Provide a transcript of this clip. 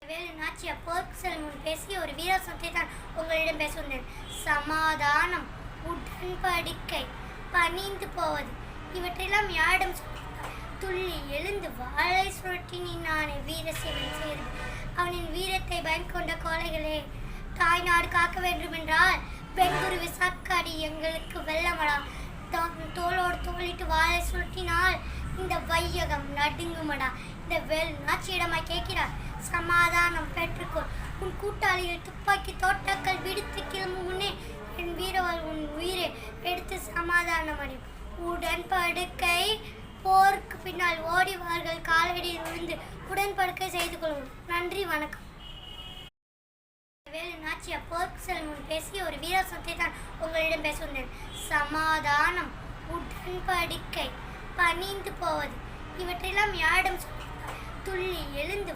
வேலு நாச்சியார் போருக்கு செல்லும் முன் பேசிய ஒரு வீரசத்தை தான் உங்களிடம் பேசுகிறேன். சமாதானம், உடன்படிக்கை, பணிந்து போவது, இவற்றெல்லாம் யாரிடம் துள்ளி எழுந்து வாழை சுழற்றினானே வீரசேவன் செய்து அவனின் வீரத்தை பயன் கொண்ட கோழைகளே, தாய் நாடு காக்க வேண்டுமென்றால் பெண்குருவி சாக்காடி எங்களுக்கு வெள்ளமடா. தோளோடு தோளிட்டு வாழை சுழற்றினால் இந்த வையகம் நடுங்குமடா. இந்த வேலு நாச்சியிடமாய் கேட்கிறார், சமாதானம் பெற்றுக்கொள். உன் கூட்டாளிகள் துப்பாக்கி தோட்டாக்கள் விடுத்து கிளம்பும் முன்னே என் வீரவாள் உன் உயிரை எடுத்து சமாதானம் அடையும். உடன்படுக்கை, போருக்கு பின்னால் ஓடிவார்கள் காலடியில் விழுந்து உடன்படுக்கை செய்து கொள்வோம். நன்றி, வணக்கம். வேலு நாச்சியார் போருக்கு செல்லும் முன் பேசிய ஒரு வீரசத்தை தான் உங்களிடம் பேசுகிறேன். சமாதானம், உடன்படிக்கை, பணிந்து போவது, இவற்றெல்லாம் யாரிடம் துள்ளி எழுந்து